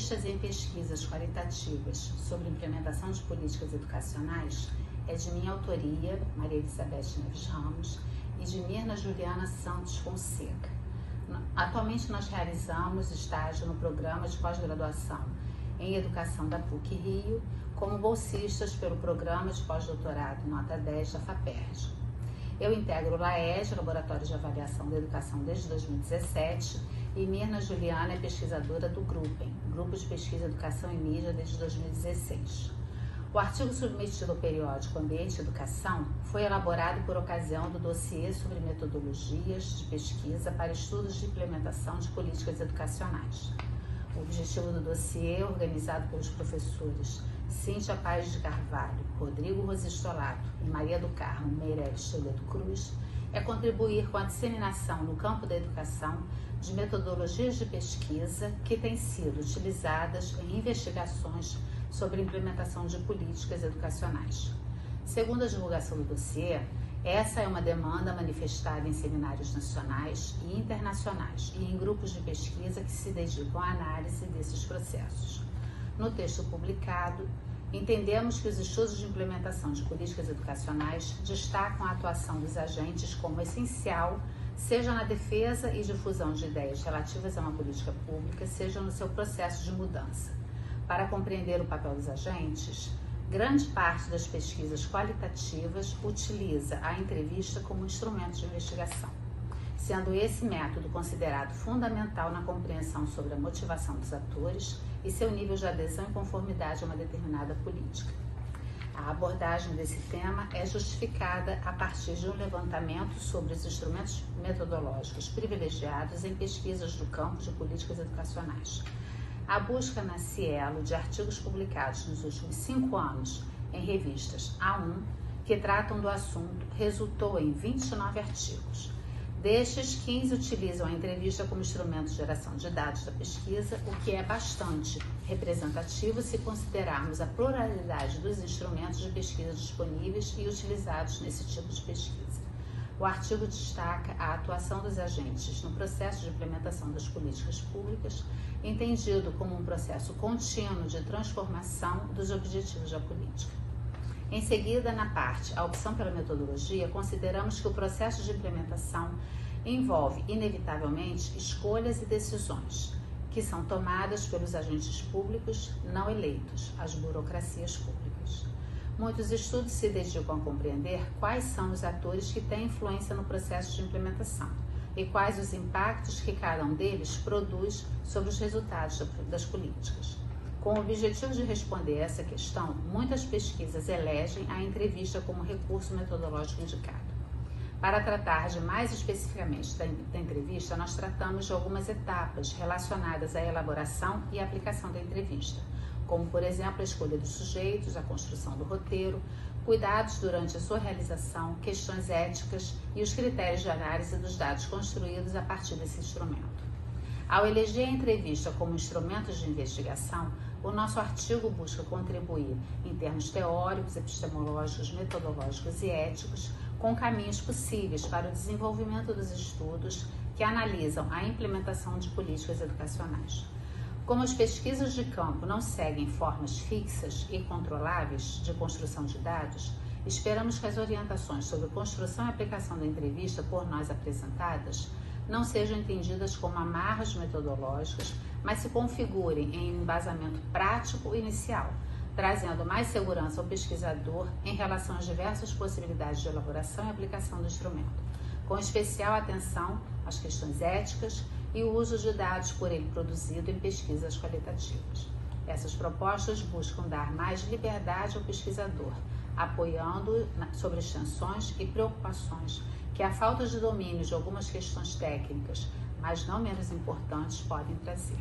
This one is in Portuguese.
entrevistas em pesquisas qualitativas sobre implementação de políticas educacionais é de minha autoria, Maria Elizabeth Neves Ramos, e de Mirna Juliana Santos Fonseca. Atualmente nós realizamos estágio no programa de pós-graduação em Educação da PUC-Rio, como bolsistas pelo programa de pós-doutorado Nota 10 da FAPERJ. Eu integro o LAES, Laboratório de Avaliação da Educação, desde 2017, e Mirna Juliana é pesquisadora do GRUPEM, Grupo de Pesquisa Educação e Mídia, desde 2016. O artigo submetido ao periódico Ambiente e Educação foi elaborado por ocasião do dossiê sobre metodologias de pesquisa para estudos de implementação de políticas educacionais. O objetivo do dossiê, organizado pelos professores Cíntia Paes de Carvalho, Rodrigo Rosistolato e Maria do Carmo Meireles Toledo Cruz, é contribuir com a disseminação no campo da educação de metodologias de pesquisa que têm sido utilizadas em investigações sobre a implementação de políticas educacionais. Segundo a divulgação do dossiê, essa é uma demanda manifestada em seminários nacionais e internacionais e em grupos de pesquisa que se dedicam à análise desses processos. No texto publicado, entendemos que os estudos de implementação de políticas educacionais destacam a atuação dos agentes como essencial, seja na defesa e difusão de ideias relativas a uma política pública, seja no seu processo de mudança. Para compreender o papel dos agentes, grande parte das pesquisas qualitativas utiliza a entrevista como instrumento de investigação, sendo esse método considerado fundamental na compreensão sobre a motivação dos atores e seu nível de adesão e conformidade a uma determinada política. A abordagem desse tema é justificada a partir de um levantamento sobre os instrumentos metodológicos privilegiados em pesquisas do campo de políticas educacionais. A busca na Cielo de artigos publicados nos últimos 5 anos em revistas A1 que tratam do assunto resultou em 29 artigos. Destes, 15 utilizam a entrevista como instrumento de geração de dados da pesquisa, o que é bastante representativo se considerarmos a pluralidade dos instrumentos de pesquisa disponíveis e utilizados nesse tipo de pesquisa. O artigo destaca a atuação dos agentes no processo de implementação das políticas públicas, entendido como um processo contínuo de transformação dos objetivos da política. Em seguida, na parte A opção pela metodologia, consideramos que o processo de implementação envolve, inevitavelmente, escolhas e decisões, que são tomadas pelos agentes públicos não eleitos, as burocracias públicas. Muitos estudos se dedicam a compreender quais são os atores que têm influência no processo de implementação e quais os impactos que cada um deles produz sobre os resultados das políticas. Com o objetivo de responder a essa questão, muitas pesquisas elegem a entrevista como recurso metodológico indicado. Para tratar de mais especificamente da entrevista, nós tratamos de algumas etapas relacionadas à elaboração e aplicação da entrevista, como, por exemplo, a escolha dos sujeitos, a construção do roteiro, cuidados durante a sua realização, questões éticas e os critérios de análise dos dados construídos a partir desse instrumento. Ao eleger a entrevista como instrumento de investigação, o nosso artigo busca contribuir em termos teóricos, epistemológicos, metodológicos e éticos com caminhos possíveis para o desenvolvimento dos estudos que analisam a implementação de políticas educacionais. Como as pesquisas de campo não seguem formas fixas e controláveis de construção de dados, esperamos que as orientações sobre construção e aplicação da entrevista por nós apresentadas não sejam entendidas como amarras metodológicas, mas se configurem em um embasamento prático inicial, trazendo mais segurança ao pesquisador em relação às diversas possibilidades de elaboração e aplicação do instrumento, com especial atenção às questões éticas e o uso de dados por ele produzido em pesquisas qualitativas. Essas propostas buscam dar mais liberdade ao pesquisador, apoiando sobre as tensões e preocupações que a falta de domínio de algumas questões técnicas, mas não menos importantes, podem trazer.